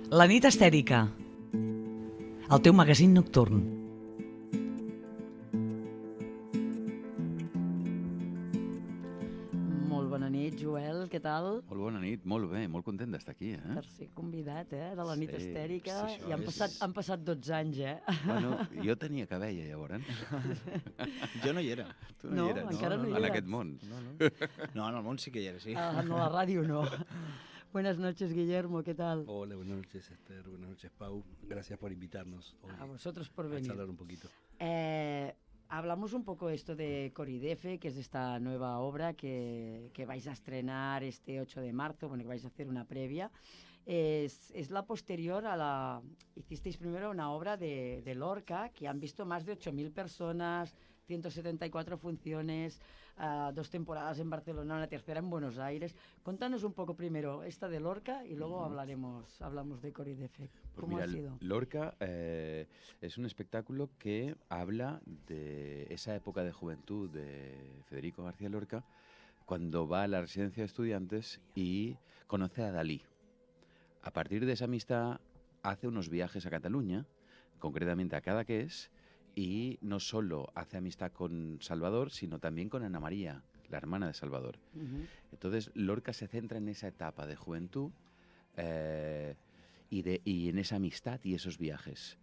La nit estèrica, el teu magazín nocturn. Molt bona nit, Joel, què tal? Molt bona nit, molt bé, molt content d'estar aquí, Tercer convidat, de la nit Sí, estèrica, sí, i han passat 12 anys, Bueno, jo tenia cabella, llavors. Jo no hi era. Tu No, hi eres, encara no hi en eres. aquest món. No, en el món sí que hi era, sí. En la ràdio no. Buenas noches, Guillermo, ¿qué tal? Hola, buenas noches Esther, buenas noches Pau. Gracias por invitarnos hoy A vosotros por a venir. charlar un poquito. Hablamos un poco esto de Coridefe, que es esta nueva obra que vais a estrenar este 8 de marzo, bueno, que vais a hacer una previa. Es la posterior a la... Hicisteis primero una obra de Lorca, que han visto más de 8.000 personas, 174 funciones, 2 temporadas en Barcelona, una tercera en Buenos Aires. Contanos un poco primero esta de Lorca y luego hablamos de Coridefe. Pues ¿Cómo mira, ha sido? Lorca es un espectáculo que habla de esa época de juventud de Federico García Lorca, cuando va a la residencia de estudiantes y conoce a Dalí. A partir de esa amistad hace unos viajes a Cataluña, concretamente a Cadaqués, y no solo hace amistad con Salvador, sino también con Ana María, la hermana de Salvador. Entonces Lorca se centra en esa etapa de juventud y en esa amistad y esos viajes.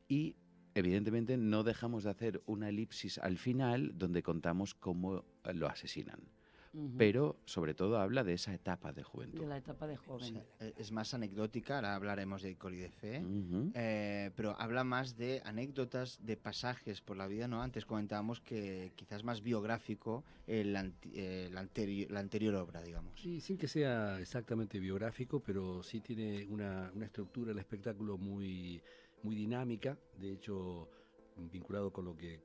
Y evidentemente no dejamos de hacer una elipsis al final donde contamos cómo lo asesinan. Pero sobre todo habla de esa etapa de juventud. De la etapa de O joven. sea, es más anecdótica, ahora hablaremos de Coridefe, pero habla más de anécdotas, de pasajes por la vida, ¿no? Antes comentábamos que quizás más biográfico la anterior obra, digamos. Sí, sin que sea exactamente biográfico, pero sí tiene una estructura del espectáculo muy, muy dinámica. De hecho, vinculado con lo que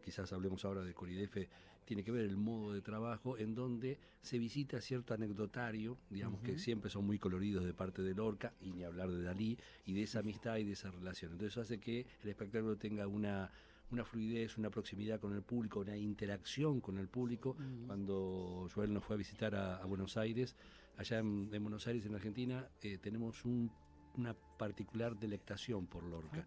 quizás hablemos ahora de Coridefe, tiene que ver el modo de trabajo en donde se visita cierto anecdotario, digamos que siempre son muy coloridos de parte de Lorca, y ni hablar de Dalí, y de esa amistad y de esa relación. Entonces eso hace que el espectáculo tenga una fluidez, una proximidad con el público, una interacción con el público. Cuando Joel nos fue a visitar a Buenos Aires, allá en Buenos Aires, en Argentina, tenemos una particular delectación por Lorca.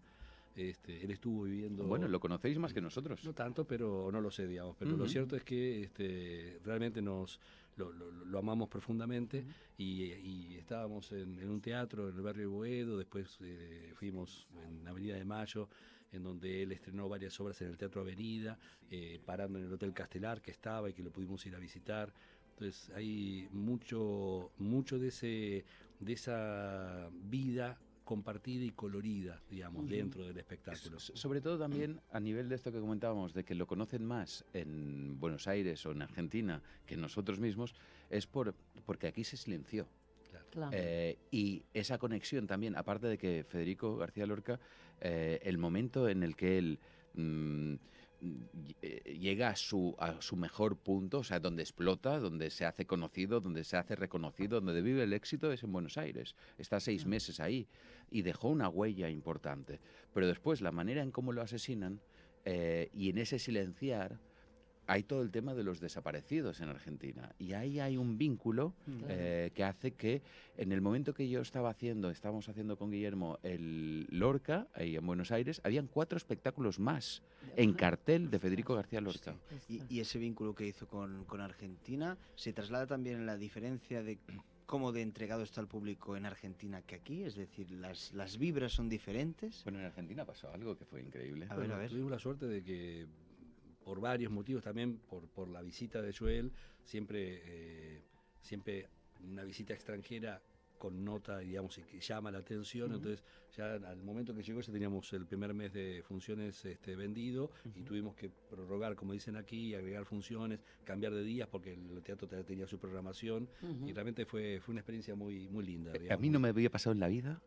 Él estuvo viviendo... Bueno, lo conocéis más que nosotros. No tanto, pero no lo sé, digamos. Pero lo cierto es que realmente lo amamos profundamente y estábamos en un teatro en el barrio de Boedo, después fuimos en Avenida de Mayo, en donde él estrenó varias obras en el Teatro Avenida, parando en el Hotel Castelar, que estaba y que lo pudimos ir a visitar. Entonces hay mucho de esa vida compartida y colorida, digamos, dentro del espectáculo. Sobre todo también a nivel de esto que comentábamos, de que lo conocen más en Buenos Aires o en Argentina que nosotros mismos, es porque aquí se silenció. Claro. Y esa conexión también, aparte de que Federico García Lorca, el momento en el que él llega a su mejor punto, o sea, donde explota, donde se hace conocido, donde se hace reconocido, donde vive el éxito, es en Buenos Aires. Está 6 meses ahí y dejó una huella importante. Pero después, la manera en cómo lo asesinan y en ese silenciar, hay todo el tema de los desaparecidos en Argentina. Y ahí hay un vínculo que hace que en el momento que estábamos haciendo con Guillermo el Lorca, ahí en Buenos Aires, habían 4 espectáculos más en cartel de Federico García Lorca. Y ese vínculo que hizo con Argentina se traslada también en la diferencia de cómo de entregado está el público en Argentina que aquí, es decir, las vibras son diferentes. Bueno, en Argentina pasó algo que fue increíble. A ver. Tuvimos la suerte de que por varios motivos, también por la visita de Joel, siempre una visita extranjera connota, digamos, y que llama la atención. Entonces ya al momento que llegó ya teníamos el primer mes de funciones vendido, y tuvimos que prorrogar, como dicen aquí, agregar funciones, cambiar de días porque el teatro tenía su programación, y realmente fue una experiencia muy, muy linda, digamos. A mí no me había pasado en la vida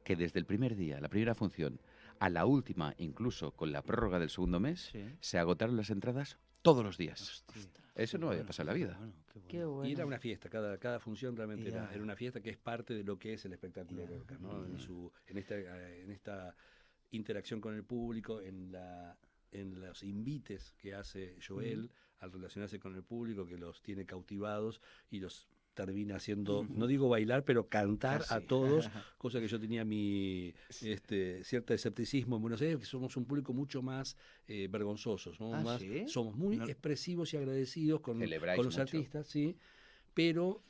que desde el primer día, la primera función, a la última, incluso con la prórroga del segundo mes, se agotaron las entradas todos los días. Eso no me había pasado en la vida. Qué bueno. Y era una fiesta, cada función realmente era una fiesta, que es parte de lo que es el espectáculo Lorca, ¿no? En esta interacción con el público, en los invites que hace Joel al relacionarse con el público, que los tiene cautivados y los termina haciendo, no digo bailar, pero cantar a todos, cosa que yo tenía mi cierto escepticismo en Buenos Aires, que somos un público mucho más vergonzosos, ¿Sí? somos muy expresivos y agradecidos con los mucho. artistas, sí, pero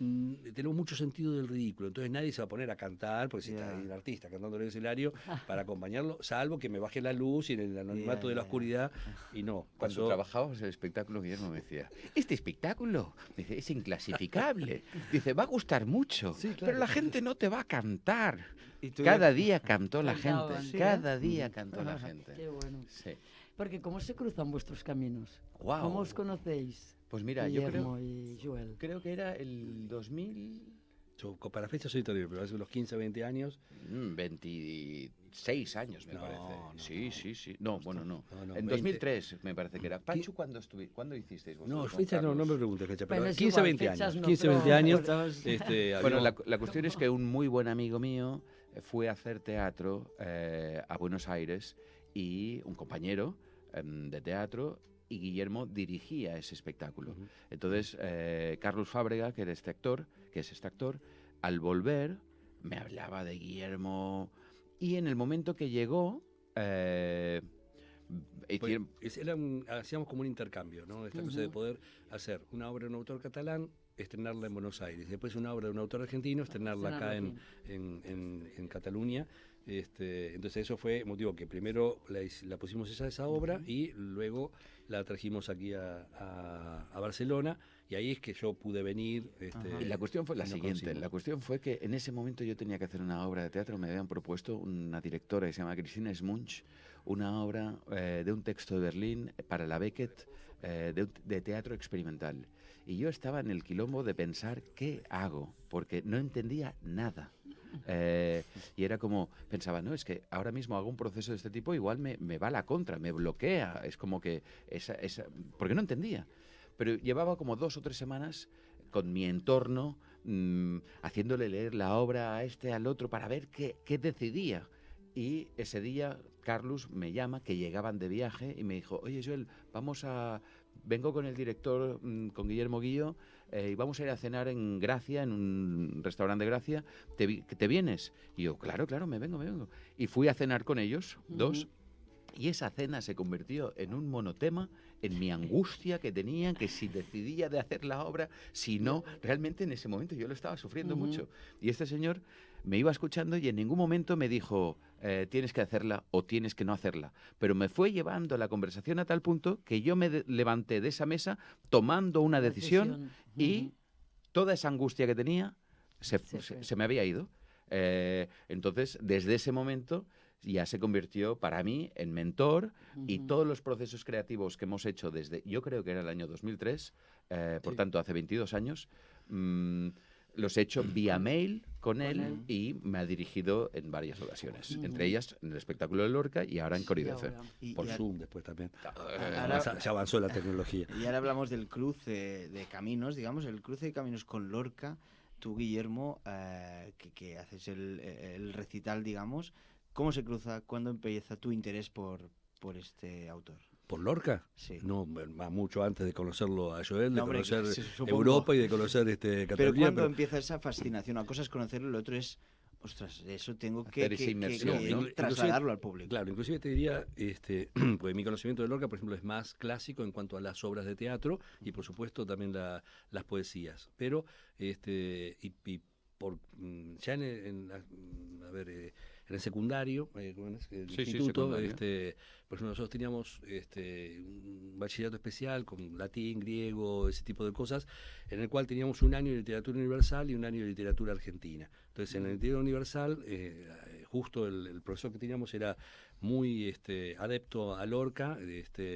tenemos mucho sentido del ridículo, entonces nadie se va a poner a cantar, porque si está ahí un artista cantando en el escenario, para acompañarlo, salvo que me baje la luz y en el anonimato de la oscuridad, y no. Cuando trabajábamos en el espectáculo, Guillermo me decía, este espectáculo, dice, es inclasificable. Dice, va a gustar mucho, pero la gente no te va a cantar. Cada día cantó la gente, ¿Sí, cada día cantó la gente. Qué bueno. Sí. Porque ¿cómo se cruzan vuestros caminos? Guau. ¿Cómo os conocéis? Pues mira, Guillermo y Joel. creo que era el 2000... Yo para la fecha soy torero, pero hace unos 15, 20 años. 26 años, me parece. No, sí. No, bueno, no. No, En 20. 2003 me parece que era. Pachu, ¿cuándo hicisteis vosotros? No, con fecha no Carlos? me preguntes fecha, pero Bueno, es 15, igual, 20 fechas años. no, 15, pero 20 años. estamos- Bueno, la cuestión es que un muy buen amigo mío fue a hacer teatro a Buenos Aires y un compañero de teatro y Guillermo dirigía ese espectáculo. Ujú. Entonces, Carlos Fábrega, que es este actor, al volver me hablaba de Guillermo y en el momento que llegó... Hacíamos como un intercambio, ¿no? Esta cosa de poder hacer una obra de un autor catalán, estrenarla en Buenos Aires, después una obra de un autor argentino, estrenarla acá en Cataluña. Entonces eso fue motivo que primero la pusimos esa obra y luego la trajimos aquí a Barcelona, y ahí es que yo pude venir. Y la cuestión fue la y no siguiente. consigo. La cuestión fue que en ese momento yo tenía que hacer una obra de teatro. Me habían propuesto una directora que se llama Cristina Smunch, una obra de un texto de Berlín para la Beckett de teatro experimental. Y yo estaba en el quilombo de pensar qué hago, porque no entendía nada. Y era como, pensaba, no, es que ahora mismo hago un proceso de este tipo, igual me va a la contra, me bloquea. Es como que porque no entendía. Pero llevaba como 2 o 3 semanas con mi entorno, haciéndole leer la obra a este, al otro, para ver qué decidía. Y ese día Carlos me llama, que llegaban de viaje, y me dijo, oye Joel, vengo con el director, con Guillermo Guillo, y vamos a ir a cenar en Gracia, en un restaurante de Gracia, ¿te vienes? Y yo, claro, me vengo. Y fui a cenar con ellos, 2, y esa cena se convirtió en un monotema, en mi angustia que tenían, que si decidía de hacer la obra, si no, realmente en ese momento yo lo estaba sufriendo mucho. Y este señor me iba escuchando y en ningún momento me dijo, tienes que hacerla o tienes que no hacerla. Pero me fue llevando la conversación a tal punto que yo me levanté de esa mesa tomando una decisión y toda esa angustia que tenía se me había ido. Entonces, desde ese momento ya se convirtió para mí en mentor, y todos los procesos creativos que hemos hecho desde, yo creo que era el año 2003, por tanto hace 22 años, los he hecho vía mail con él y me ha dirigido en varias ocasiones, entre ellas en el espectáculo de Lorca y ahora en Coridefe. Por Zoom después también. Ahora, Ya avanzó la tecnología. Y ahora hablamos del cruce de caminos, digamos, el cruce de caminos con Lorca. Tú, Guillermo, que haces el recital, digamos, ¿cómo se cruza? ¿Cuándo empieza tu interés por este autor? ¿Por Lorca? Sí. No, va mucho antes de conocerlo a Joel, de No, hombre, conocer supongo. Europa y de conocer Pero Cataluña. ¿cuándo empieza esa fascinación? Una cosa es conocerlo, lo otro es, ostras, eso tengo Hacer esa inmersión, ¿no? trasladarlo al público. Claro, inclusive te diría, pues mi conocimiento de Lorca, por ejemplo, es más clásico en cuanto a las obras de teatro y por supuesto también las poesías. Pero, ya en el secundario, el instituto, secundario. pues nosotros teníamos un bachillerato especial con latín, griego, ese tipo de cosas, en el cual teníamos un año de literatura universal y un año de literatura argentina. Entonces, en la literatura universal, justo el profesor que teníamos era muy adepto a Lorca,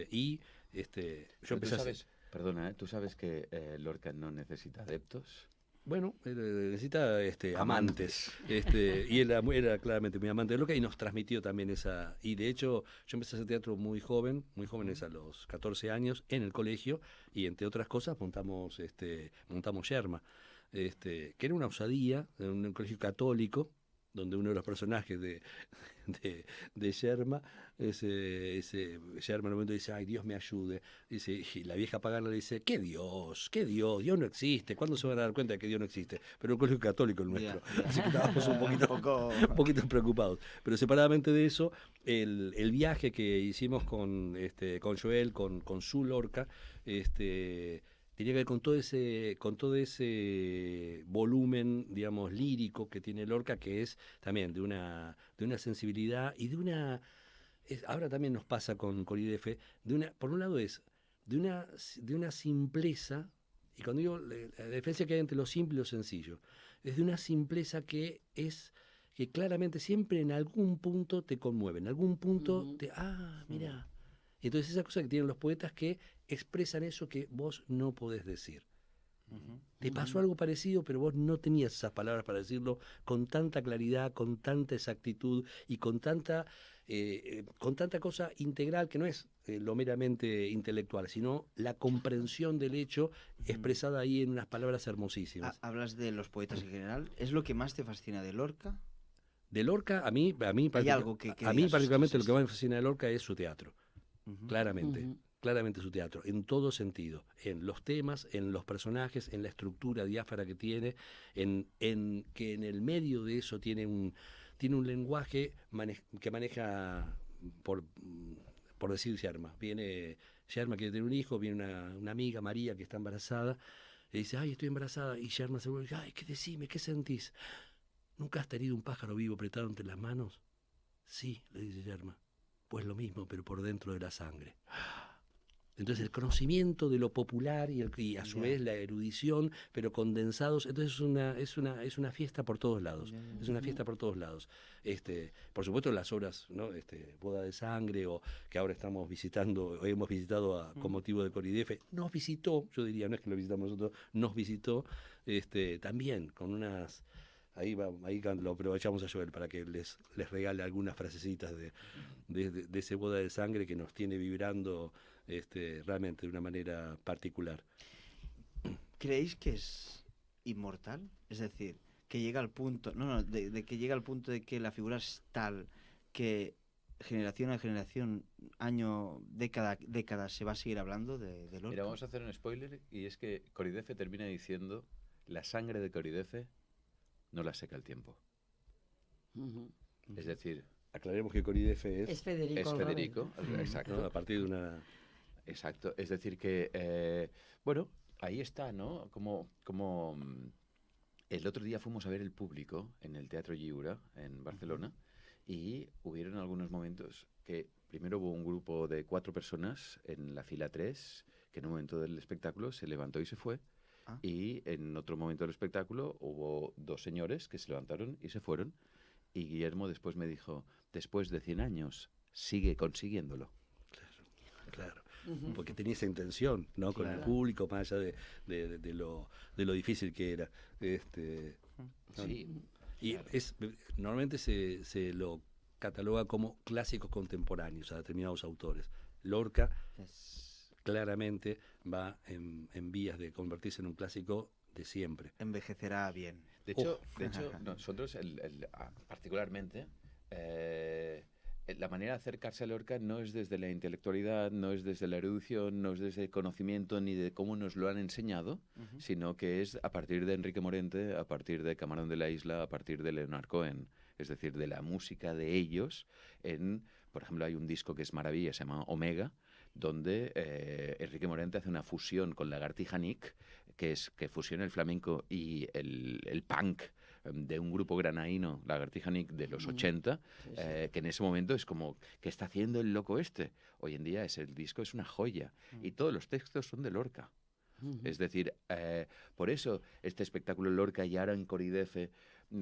y yo empecé a hacer... Perdona, ¿tú sabes que Lorca no necesita adeptos? Bueno, necesita amantes. Y él era claramente muy amante de Lorca y nos transmitió también esa. Y de hecho, yo empecé a hacer teatro muy jóvenes a los 14 años, en el colegio, y entre otras cosas montamos Yerma, que era una osadía en un colegio católico, donde uno de los personajes de Yerma, Yerma en un momento dice, ay, Dios me ayude. Dice, y la vieja pagana le dice, ¿qué Dios? ¿Qué Dios? Dios no existe. ¿Cuándo se van a dar cuenta de que Dios no existe? Pero el colegio católico el nuestro. Así que estábamos un poquito preocupados. Pero separadamente de eso, el viaje que hicimos con Joel, con su Lorca, tenía que ver con todo ese volumen, digamos, lírico que tiene Lorca, que es también de una sensibilidad y ahora también nos pasa con IDF, por un lado es de una simpleza, y cuando digo la diferencia que hay entre lo simple y lo sencillo, es de una simpleza que claramente siempre en algún punto te conmueve, en algún punto mirá. Entonces esa cosa que tienen los poetas que expresan eso que vos no podés decir. Te pasó algo parecido, pero vos no tenías esas palabras para decirlo con tanta claridad, con tanta exactitud y con tanta cosa integral que no es lo meramente intelectual, sino la comprensión del hecho expresada ahí en unas palabras hermosísimas. Hablas de los poetas en general. ¿Es lo que más te fascina de Lorca? De Lorca, a mí particularmente lo que más me fascina de Lorca es su teatro. Claramente su teatro, en todo sentido, en los temas, en los personajes, en la estructura diáfara que tiene, en que en el medio de eso tiene un lenguaje que maneja, por decir Yerma. Yerma quiere tener un hijo, viene una amiga, María, que está embarazada, le dice, ay, estoy embarazada, y Yerma se vuelve, ay, decime, ¿qué sentís? ¿Nunca has tenido un pájaro vivo apretado entre las manos? Sí, le dice Yerma. Pues lo mismo, pero por dentro de la sangre. Entonces el conocimiento de lo popular y a su vez la erudición, pero condensados, entonces es una fiesta por todos lados. Es una fiesta por todos lados. Por supuesto las obras, ¿no? Boda de Sangre, o que ahora hemos visitado con motivo de Coridefe, nos visitó, yo diría, no es que lo visitamos nosotros, nos visitó también con unas... Ahí lo aprovechamos a Joel para que les regale algunas frasecitas de ese Boda de Sangre que nos tiene vibrando realmente de una manera particular. ¿Creéis que es inmortal? Es decir, que llega al punto, de que llega al punto de que la figura es tal que generación a generación, año, década se va a seguir hablando de Lorca. Mira, vamos a hacer un spoiler, y es que Coridefe termina diciendo: la sangre de Coridefe no la seca el tiempo. Es decir, aclaremos que Coridefe es Federico. Exacto. ¿No? A partir de una... Exacto, es decir que, bueno, ahí está, ¿no? Como el otro día fuimos a ver El Público en el Teatro Lliure en Barcelona, y hubieron algunos momentos que primero hubo un grupo de 4 personas en la fila 3 que en un momento del espectáculo se levantó y se fue. Y en otro momento del espectáculo hubo 2 señores que se levantaron y se fueron. Y Guillermo después me dijo, después de 100 años, sigue consiguiéndolo. Claro. Porque tenía esa intención, ¿no? Con el público, más allá de lo difícil que era. Sí. Y normalmente se lo cataloga como clásicos contemporáneos a determinados autores. Lorca claramente va en vías de convertirse en un clásico de siempre. Envejecerá bien. De hecho nosotros particularmente, la manera de acercarse a Lorca no es desde la intelectualidad, no es desde la erudición, no es desde el conocimiento ni de cómo nos lo han enseñado, sino que es a partir de Enrique Morente, a partir de Camarón de la Isla, a partir de Leonard Cohen, es decir, de la música de ellos. Por ejemplo, hay un disco que es maravilla, se llama Omega, donde Enrique Morente hace una fusión con Lagartija Nick, que fusiona el flamenco y el punk de un grupo granaíno, Lagartija Nick, de los 80, que en ese momento es como, ¿qué está haciendo el loco este? Hoy en día el disco es una joya, y todos los textos son de Lorca. Es decir, por eso este espectáculo Lorca y ahora en Coridefe,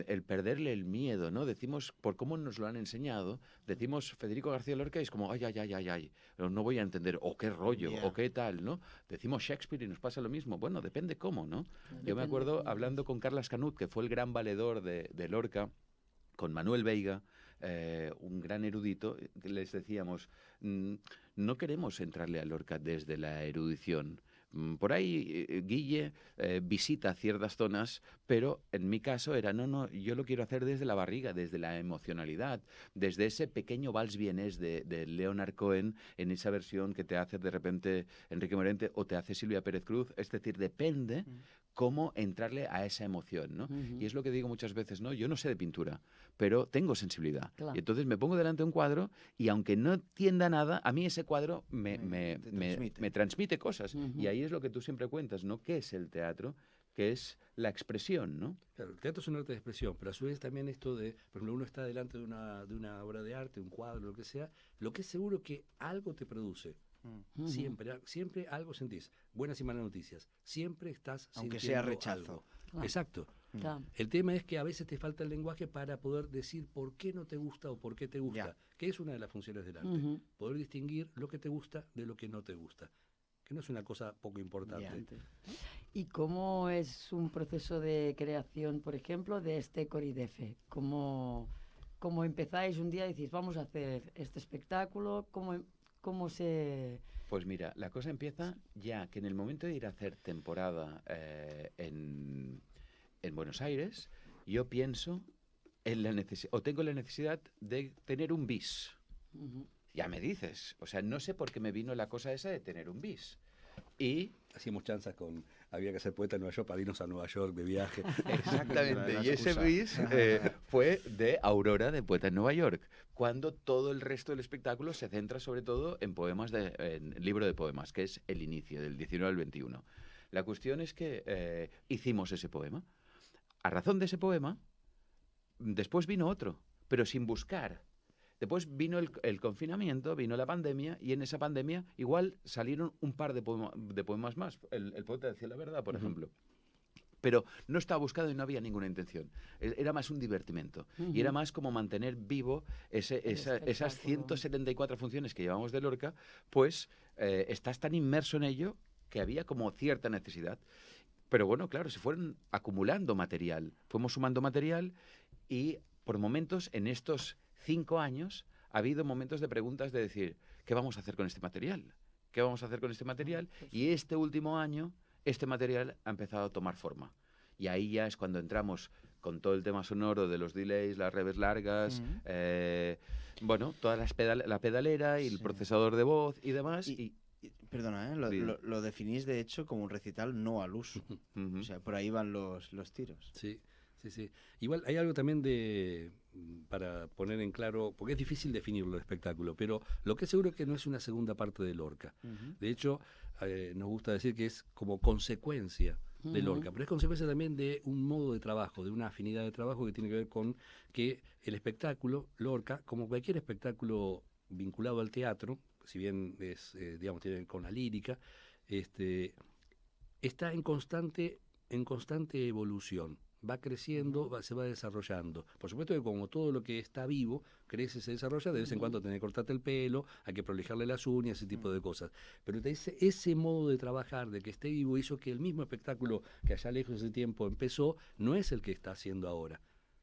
el perderle el miedo, ¿no? Decimos, por cómo nos lo han enseñado, decimos Federico García Lorca y es como, ay, no voy a entender, o qué rollo, o qué tal, ¿no? Decimos Shakespeare y nos pasa lo mismo. Bueno, depende cómo, ¿no? Yo me acuerdo hablando con Carles Canut, que fue el gran valedor de Lorca, con Manuel Veiga, un gran erudito, les decíamos, no queremos entrarle a Lorca desde la erudición, Por ahí, Guille visita ciertas zonas, pero en mi caso era, no, yo lo quiero hacer desde la barriga, desde la emocionalidad, desde ese pequeño vals vienés de Leonard Cohen, en esa versión que te hace de repente Enrique Morente o te hace Silvia Pérez Cruz. Es decir, depende cómo entrarle a esa emoción, ¿no? Y es lo que digo muchas veces, ¿no? Yo no sé de pintura, pero tengo sensibilidad. Claro. Y entonces me pongo delante de un cuadro y aunque no entienda nada, a mí ese cuadro me transmite cosas. Y ahí es lo que tú siempre cuentas, ¿no? ¿Qué es el teatro? Que es la expresión, ¿no? Claro, el teatro es un arte de expresión, pero a su vez también esto de, por ejemplo, uno está delante de una obra de arte, un cuadro, lo que sea, lo que es seguro que algo te produce. Siempre algo sentís. Buenas y malas noticias. Siempre estás aunque sintiendo sea rechazo. algo. Claro. Exacto. Claro. El tema es que a veces te falta el lenguaje para poder decir por qué no te gusta o por qué te gusta, que es una de las funciones del arte. Poder distinguir lo que te gusta de lo que no te gusta, que no es una cosa poco importante. ¿Y cómo es un proceso de creación, por ejemplo, de este Coridefe? ¿Cómo empezáis un día y decís, vamos a hacer este espectáculo? ¿Cómo se...? Pues mira, la cosa empieza ya que en el momento de ir a hacer temporada en Buenos Aires, yo pienso en la necesidad, o tengo la necesidad de tener un bis. Ya me dices, o sea, no sé por qué me vino la cosa esa de tener un bis. Y hacíamos chanzas había que ser poeta en Nueva York para irnos a Nueva York de viaje. Exactamente, y ese bis fue de Aurora de Poeta en Nueva York, cuando todo el resto del espectáculo se centra sobre todo en en el libro de poemas, que es el inicio, del 19 al 21. La cuestión es que hicimos ese poema. A razón de ese poema, después vino otro, pero sin buscar. Después vino el confinamiento, vino la pandemia, y en esa pandemia igual salieron un par de poemas más. El poeta decía la verdad, por ejemplo. Pero no estaba buscado y no había ninguna intención. Era más un divertimento. Y era más como mantener vivo esas 174 funciones que llevamos de Lorca, pues estás tan inmerso en ello que había como cierta necesidad. Pero bueno, claro, se fueron acumulando material. Fuimos sumando material y por momentos en estos 5 años ha habido momentos de preguntas de decir, ¿qué vamos a hacer con este material? ¿Qué vamos a hacer con este material? Y este último año, este material ha empezado a tomar forma. Y ahí ya es cuando entramos con todo el tema sonoro de los delays, las reverbs largas, bueno, toda la pedalera y el procesador de voz y demás. Perdona, lo definís de hecho como un recital no al uso. O sea, por ahí van los tiros. Sí. Igual hay algo también para poner en claro, porque es difícil definirlo el espectáculo, pero lo que es seguro es que no es una segunda parte de Lorca. De hecho, nos gusta decir que es como consecuencia de Lorca, pero es consecuencia también de un modo de trabajo, de una afinidad de trabajo que tiene que ver con que el espectáculo, Lorca, como cualquier espectáculo vinculado al teatro, si bien es, digamos, tiene con la lírica, está en constante evolución. Va creciendo, se va desarrollando. Por supuesto que como todo lo que está vivo, crece, se desarrolla, de vez en cuando tenés que cortarte el pelo, hay que prolijarle las uñas, ese tipo de cosas. Pero ese modo de trabajar, de que esté vivo, hizo que el mismo espectáculo que allá lejos de ese tiempo empezó, no es el que está haciendo ahora.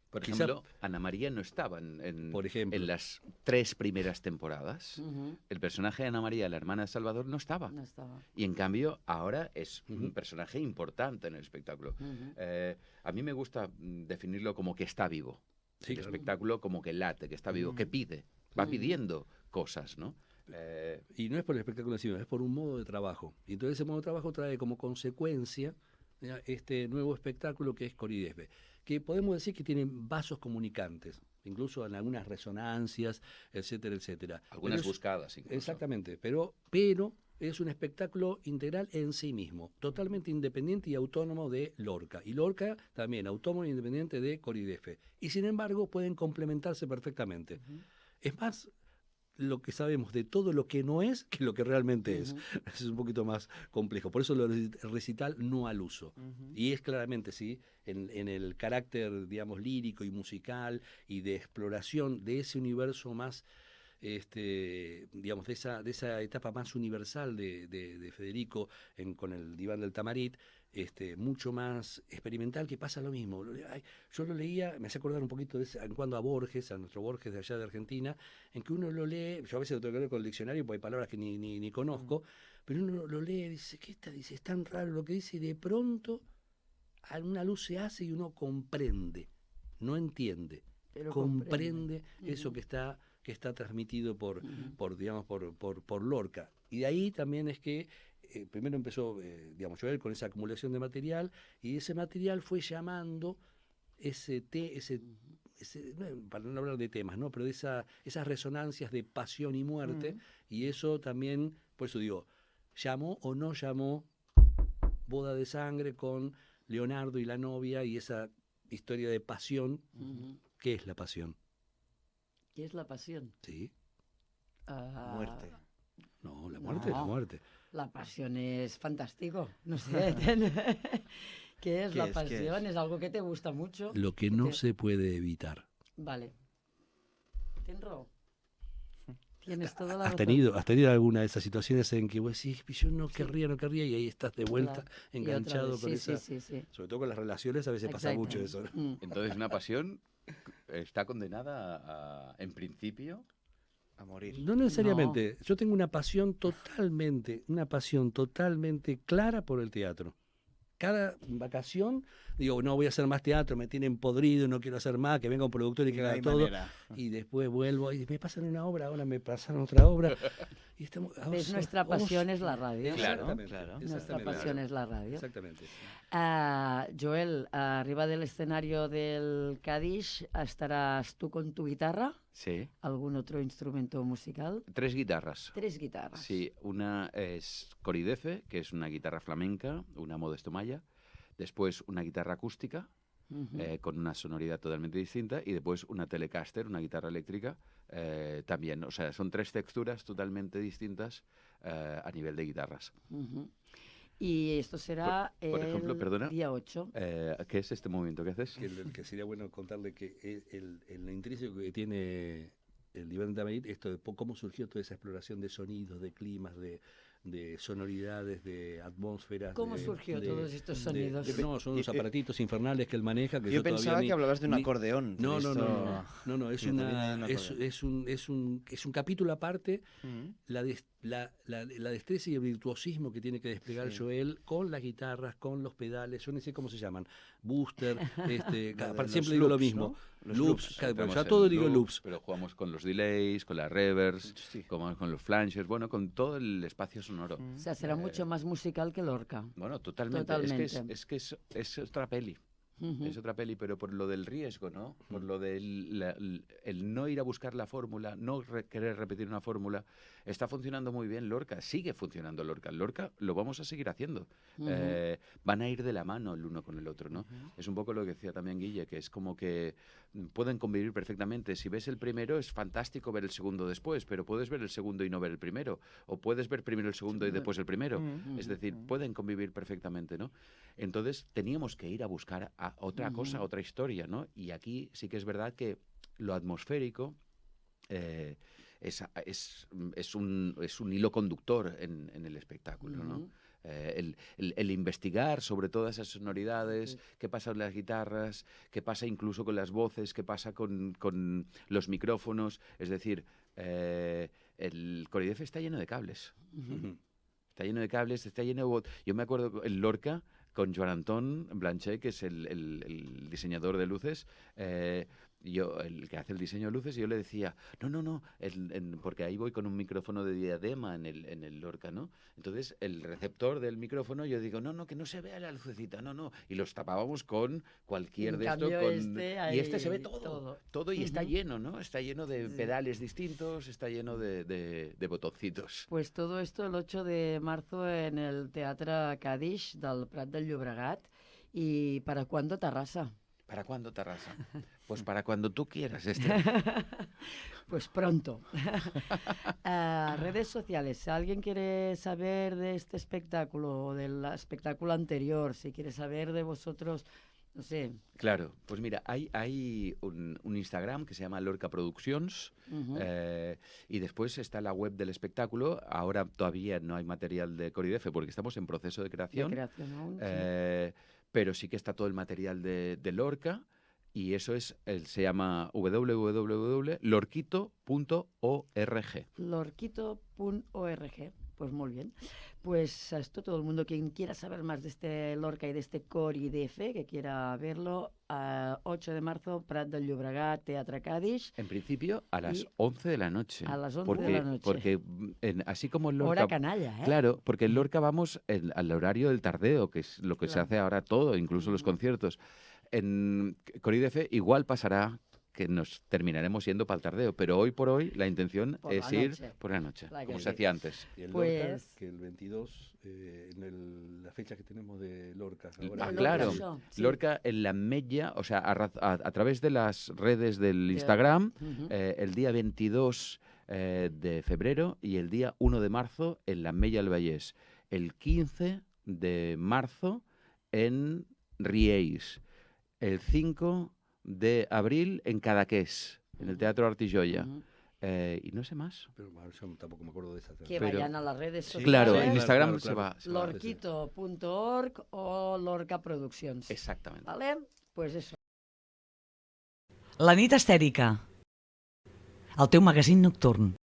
Por ejemplo, Ana María no estaba en las 3 primeras temporadas. El personaje de Ana María, la hermana de Salvador, no estaba. Y en cambio, ahora es un personaje importante en el espectáculo. A mí me gusta definirlo como que está vivo. Sí, el espectáculo como que late, que está vivo, que pide. Va pidiendo cosas, ¿no? Y no es por el espectáculo, sino es por un modo de trabajo. Y entonces ese modo de trabajo trae como consecuencia este nuevo espectáculo que es Coridefe, que podemos decir que tienen vasos comunicantes, incluso en algunas resonancias, etcétera, etcétera. Algunas buscadas incluso. Exactamente, pero es un espectáculo integral en sí mismo, totalmente independiente y autónomo de Lorca. Y Lorca también, autónomo e independiente de Coridefe. Y sin embargo pueden complementarse perfectamente. Es más lo que sabemos de todo lo que no es que lo que realmente es. Es un poquito más complejo. Por eso el recital no al uso. Y es claramente, sí, en el carácter, digamos, lírico y musical y de exploración de ese universo más, digamos, de esa etapa más universal de Federico con el Diván del Tamarit, mucho más experimental, que pasa lo mismo. Yo lo leía, me hace acordar un poquito en cuando a Borges, a nuestro Borges de allá de Argentina, en que uno lo lee, yo a veces lo tengo que leer con el diccionario porque hay palabras que ni conozco, pero uno lo lee y dice, ¿qué está? Dice, es tan raro lo que dice, y de pronto una luz se hace y uno comprende, no entiende, Pero comprende eso Ujú. que está transmitido digamos, por Lorca. Y de ahí también es que primero empezó, digamos, Joel con esa acumulación de material, y ese material fue llamando para no hablar de temas, ¿no? Pero de esas resonancias de pasión y muerte, y eso también, por eso digo, llamó o no llamó Boda de Sangre con Leonardo y la novia, y esa historia de pasión. Ujú. ¿Qué es la pasión? ¿Qué es la pasión? ¿Sí? Ah, Muerte. No, la muerte es la No. muerte. La pasión es fantástico. No sé. ¿Qué es ¿Qué la es? ¿Qué pasión? es? ¿Es algo que te gusta mucho? Lo que Que no te- se puede evitar. Vale. Tenro. Tienes toda la ¿Has razón. tenido alguna de esas situaciones en que vos decís, yo no Sí. querría, y ahí estás de vuelta, Claro. Y otra enganchado vez. con Sí, esa... sí, sí, sí. Sobre todo con las relaciones a veces pasa Exacto. mucho eso, ¿no? Entonces, una pasión está condenada en principio. A morir. No necesariamente. Yo tengo una pasión totalmente clara por el teatro. Cada vacación digo, no voy a hacer más teatro, me tienen podrido, no quiero hacer más, que venga un productor y que No haga hay todo. manera. Y después vuelvo y me pasan una obra, ahora me pasan otra obra. Y estamos, ¿Ves? Nuestra pasión es la radio. Claro, Exactamente, claro. Nuestra exactamente. pasión es la radio. Exactamente. Joel, arriba del escenario del Cádiz estarás tú con tu guitarra, Sí. algún otro instrumento musical, 3 guitarras. 3 guitarras. Sí, una es Coridefe, que es una guitarra flamenca, una Modesto Maya. Después una guitarra acústica, Ujú. con una sonoridad totalmente distinta. Y después una Telecaster, una guitarra eléctrica, también. O sea, son 3 texturas totalmente distintas a nivel de guitarras. Ujú. Y esto será por ejemplo, el perdona. día 8. ¿Qué es este movimiento que haces? Que sería bueno contarle que el intrínseco que tiene el Diván de Tamarit, esto de cómo surgió toda esa exploración de sonidos, de climas, de sonoridades, de atmósferas. ¿Cómo surgió todos estos sonidos? No, son unos aparatitos infernales que él maneja. Que Yo pensaba todavía que hablabas de un ni- acordeón. No, pero no, es Sí, también hay un es un capítulo aparte, Ujú. la destreza y el virtuosismo que tiene que desplegar Sí. Joel con las guitarras, con los pedales, yo no sé cómo se llaman, booster, Lo de siempre los digo lo loops, mismo, ¿no? Los loops, loops. bueno, Entramos ya en todo el digo loop, loops. Pero jugamos con los delays, con las reverbs, Sí. con los flanges, bueno, con todo el espacio sonoro. O sea, será mucho más musical que Lorca. Bueno, totalmente. Totalmente. Es otra peli. Ujú. Es otra peli, pero por lo del riesgo, ¿no? Por lo del el no ir a buscar la fórmula, no querer repetir una fórmula. Está funcionando muy bien Lorca, sigue funcionando Lorca. Lorca lo vamos a seguir haciendo. Ujú. Van a ir de la mano el uno con el otro, ¿no? Es un poco lo que decía también Guille, que es como que pueden convivir perfectamente. Si ves el primero, es fantástico ver el segundo después, pero puedes ver el segundo y no ver el primero. O puedes ver primero el segundo y después el primero. Es decir, pueden convivir perfectamente, ¿no? Entonces teníamos que ir a buscar a otra cosa, otra historia, ¿no? Y aquí sí que es verdad que lo atmosférico es un hilo conductor en el espectáculo, ¿no? Ujú. El investigar sobre todas esas sonoridades, qué pasa con las guitarras, qué pasa incluso con las voces, qué pasa con los micrófonos. Es decir, el Coridefe está lleno de cables. Está lleno de cables, está lleno de... Yo me acuerdo en Lorca con Joan Anton Blanchet, que es el diseñador de luces, el que hace el diseño de luces, y yo le decía, no, porque ahí voy con un micrófono de diadema en el Lorca, ¿no? Entonces, el receptor del micrófono, yo digo, no, que no se vea la lucecita, no. Y los tapábamos con cualquier En de esto. cambio, Y este se ve ahí todo y está Ujú. lleno, ¿no? Está lleno de pedales distintos, está lleno de botoncitos. Pues todo esto el 8 de marzo en el Teatre Cádiz del Prat del Llobregat. ¿Y para cuándo Tarrasa? ¿Para cuándo, Tarrasa? Pues para cuando tú quieras, Pues pronto. Redes sociales. Si alguien quiere saber de este espectáculo o del espectáculo anterior, si quiere saber de vosotros, no sé. Claro, pues mira, hay un Instagram que se llama Lorca Productions, Ujú. y después está la web del espectáculo. Ahora todavía no hay material de Coridefe porque estamos en proceso de De creación, creación aún, sí. pero sí que está todo el material de Lorca, y eso se llama www.lorquito.org. Lorquito.org. Pues muy bien. Pues esto, todo el mundo quien quiera saber más de este Lorca y de este Coridefe, que quiera verlo, 8 de marzo, Prat del Llobregat, Teatre Cádiz, En principio, a las Y 11 de la noche. a las 11 porque, de la noche. Porque así como en Lorca... Hora canalla, ¿eh? Claro, porque en Lorca vamos al horario del tardeo, que es lo que se Claro. hace ahora todo, incluso los Ujú. conciertos. En Coridefe igual pasará que nos terminaremos yendo para el tardeo, pero hoy por hoy la intención Por es la ir noche. por la noche, Claro que como sí. se hacía antes. Y el Pues- Lorca, que el 22, la fecha que tenemos de Lorca. Ahora, Ah, Lorca claro. Show, sí. Lorca en la Mella, o sea, a través de las redes del De- Instagram, Ujú. el día 22 de febrero y el día 1 de marzo en la Mella del Vallès. El 15 de marzo en Riells. El 5 de abril en Cadaqués, en el Teatro Artilloya. Ujú. Y no sé más. Pero bueno, yo tampoco me acuerdo de esa. Que Pero- vayan a las redes Sí, sociales. Claro, Claro, en Instagram claro, se va. claro. se va. Lorquito.org o Lorca Productions. Exactamente. ¿Vale? Pues eso. La nit estèrica. El teu magazín nocturn.